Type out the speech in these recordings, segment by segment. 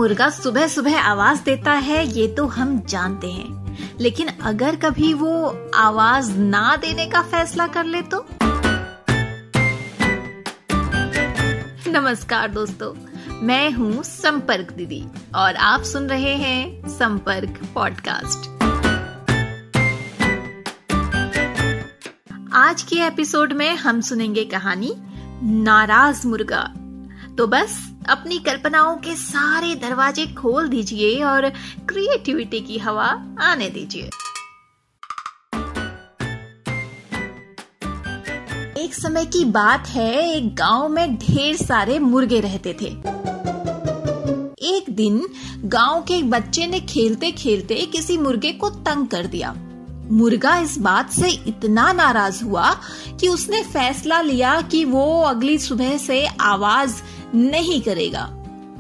मुर्गा सुबह सुबह आवाज देता है ये तो हम जानते हैं, लेकिन अगर कभी वो आवाज ना देने का फैसला कर ले तो? नमस्कार दोस्तों, मैं हूँ संपर्क दीदी और आप सुन रहे हैं संपर्क पॉडकास्ट। आज के एपिसोड में हम सुनेंगे कहानी नाराज मुर्गा। तो बस अपनी कल्पनाओं के सारे दरवाजे खोल दीजिए और क्रिएटिविटी की हवा आने दीजिए। एक समय की बात है, एक गांव में ढेर सारे मुर्गे रहते थे। एक दिन गांव के एक बच्चे ने खेलते खेलते किसी मुर्गे को तंग कर दिया। मुर्गा इस बात से इतना नाराज हुआ कि उसने फैसला लिया कि वो अगली सुबह से आवाज नहीं करेगा।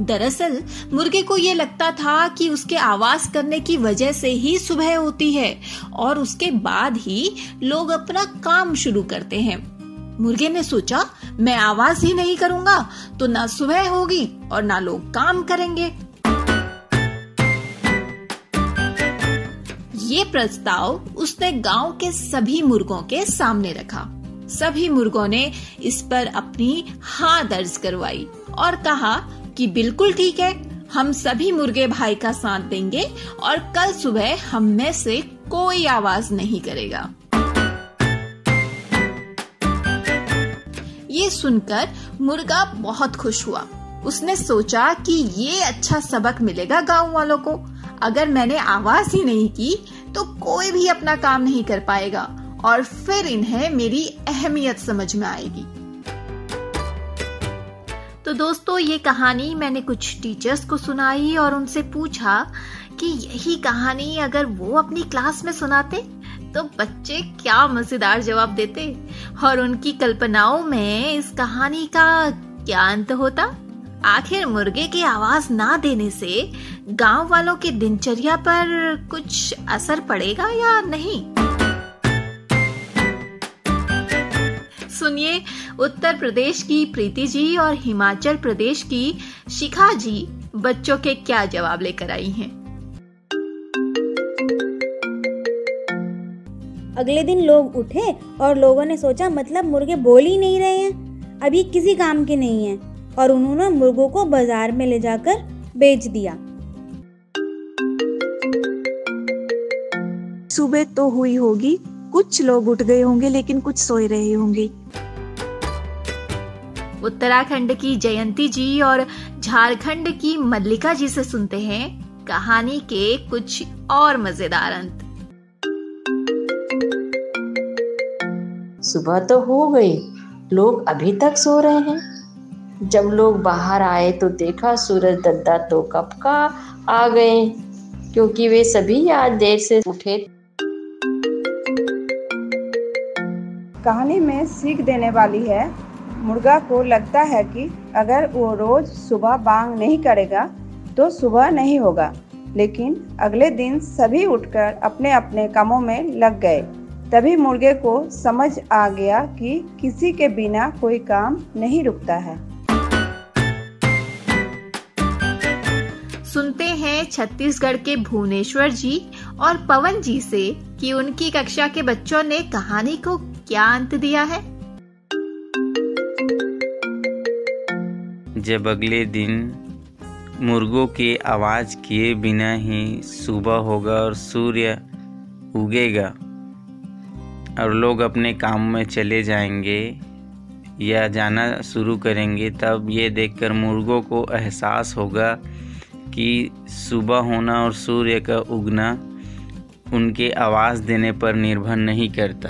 दरअसल मुर्गे को ये लगता था कि उसके आवाज करने की वजह से ही सुबह होती है और उसके बाद ही लोग अपना काम शुरू करते हैं। मुर्गे ने सोचा, मैं आवाज ही नहीं करूंगा तो ना सुबह होगी और ना लोग काम करेंगे। ये प्रस्ताव उसने गांव के सभी मुर्गों के सामने रखा। सभी मुर्गों ने इस पर अपनी हाँ दर्ज करवाई और कहा कि बिल्कुल ठीक है, हम सभी मुर्गे भाई का साथ देंगे और कल सुबह हम में से कोई आवाज नहीं करेगा। ये सुनकर मुर्गा बहुत खुश हुआ। उसने सोचा कि ये अच्छा सबक मिलेगा गांव वालों को। अगर मैंने आवाज ही नहीं की तो कोई भी अपना काम नहीं कर पाएगा और फिर इन्हें मेरी अहमियत समझ में आएगी। तो दोस्तों, ये कहानी मैंने कुछ टीचर्स को सुनाई और उनसे पूछा कि यही कहानी अगर वो अपनी क्लास में सुनाते तो बच्चे क्या मजेदार जवाब देते और उनकी कल्पनाओं में इस कहानी का क्या अंत होता। आखिर मुर्गे की आवाज ना देने से गांव वालों की दिनचर्या पर कुछ असर पड़ेगा या नहीं? सुनिए, उत्तर प्रदेश की प्रीति जी और हिमाचल प्रदेश की शिखा जी बच्चों के क्या जवाब लेकर आई हैं। अगले दिन लोग उठे और लोगों ने सोचा, मतलब मुर्गे बोल ही नहीं रहे हैं, अभी किसी काम के नहीं हैं, और उन्होंने मुर्गों को बाजार में ले जाकर बेच दिया। सुबह तो हुई होगी, कुछ लोग उठ गए होंगे लेकिन कुछ सोए रहे होंगे। उत्तराखंड की जयंती जी और झारखंड की मल्लिका जी से सुनते हैं कहानी के कुछ और मजेदार अंत। सुबह तो हो गई, लोग अभी तक सो रहे हैं। जब लोग बाहर आए तो देखा सूरज दद्दा तो कब का आ गए, क्योंकि वे सभी आज देर से उठे। कहानी में सीख देने वाली है। मुर्गा को लगता है कि अगर वो रोज सुबह बांग नहीं करेगा तो सुबह नहीं होगा, लेकिन अगले दिन सभी उठकर अपने अपने कामों में लग गए। तभी मुर्गे को समझ आ गया कि किसी के बिना कोई काम नहीं रुकता है। सुनते हैं छत्तीसगढ़ के भुवनेश्वर जी और पवन जी से कि उनकी कक्षा के बच्चों ने कहानी को क्या अंत दिया है। जब अगले दिन मुर्गों के आवाज किए बिना ही सुबह होगा और सूर्य उगेगा और लोग अपने काम में चले जाएंगे या जाना शुरू करेंगे, तब ये देखकर मुर्गों को एहसास होगा कि सुबह होना और सूर्य का उगना उनके आवाज देने पर निर्भर नहीं करता।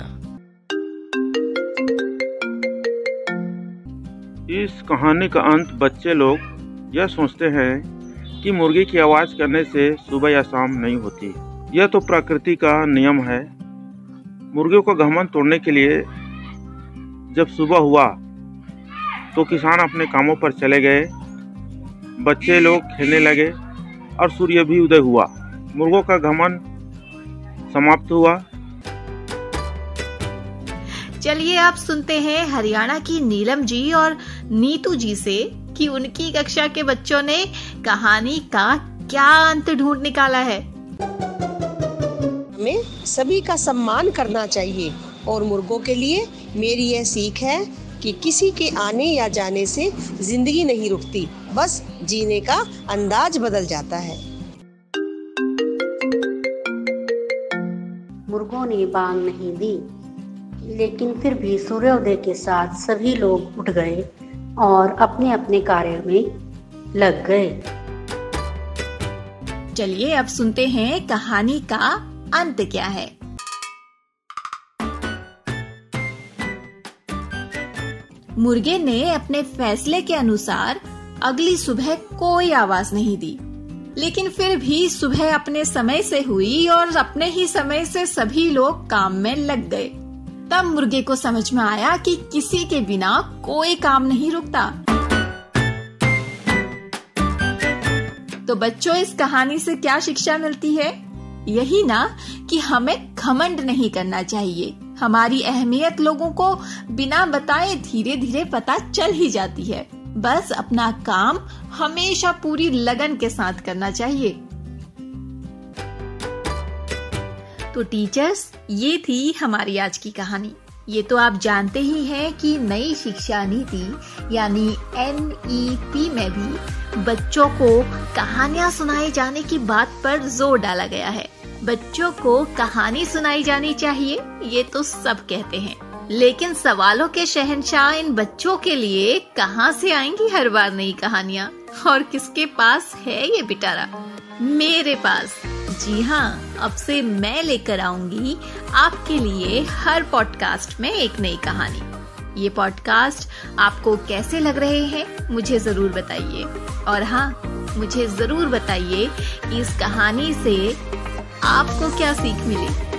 इस कहानी का अंत बच्चे लोग यह सोचते हैं कि मुर्गी की आवाज करने से सुबह या शाम नहीं होती। यह तो प्रकृति का नियम है। मुर्गियों का घमंड तोड़ने के लिए जब सुबह हुआ तो किसान अपने कामों पर चले गए, बच्चे लोग खेलने लगे और सूर्य भी उदय हुआ। मुर्गों का घमंड समाप्त हुआ। चलिए आप सुनते हैं हरियाणा की नीलम जी और नीतू जी से कि उनकी कक्षा के बच्चों ने कहानी का क्या अंत ढूंढ निकाला है। हमें सभी का सम्मान करना चाहिए और मुर्गों के लिए मेरी यह सीख है कि किसी के आने या जाने से जिंदगी नहीं रुकती, बस जीने का अंदाज बदल जाता है। मुर्गों ने बांग नहीं दी, लेकिन फिर भी सूर्योदय के साथ सभी लोग उठ गए और अपने अपने कार्य में लग गए। चलिए अब सुनते हैं कहानी का अंत क्या है। मुर्गे ने अपने फैसले के अनुसार अगली सुबह कोई आवाज नहीं दी, लेकिन फिर भी सुबह अपने समय से हुई और अपने ही समय से सभी लोग काम में लग गए। तब मुर्गे को समझ में आया कि किसी के बिना कोई काम नहीं रुकता। तो बच्चों, इस कहानी से क्या शिक्षा मिलती है? यही ना कि हमें घमंड नहीं करना चाहिए। हमारी अहमियत लोगों को बिना बताए धीरे धीरे पता चल ही जाती है। बस अपना काम हमेशा पूरी लगन के साथ करना चाहिए। तो टीचर्स, ये थी हमारी आज की कहानी। ये तो आप जानते ही हैं कि नई शिक्षा नीति यानी NEP में भी बच्चों को कहानियां सुनाए जाने की बात पर जोर डाला गया है। बच्चों को कहानी सुनाई जानी चाहिए, ये तो सब कहते हैं, लेकिन सवालों के शहंशाह इन बच्चों के लिए कहां से आएंगी हर बार नई कहानियां? और किसके पास है ये पिटारा? मेरे पास। जी हाँ, अब से मैं लेकर आऊंगी आपके लिए हर पॉडकास्ट में एक नई कहानी। ये पॉडकास्ट आपको कैसे लग रहे हैं मुझे जरूर बताइए। और हाँ, मुझे जरूर बताइए कि इस कहानी से आपको क्या सीख मिली।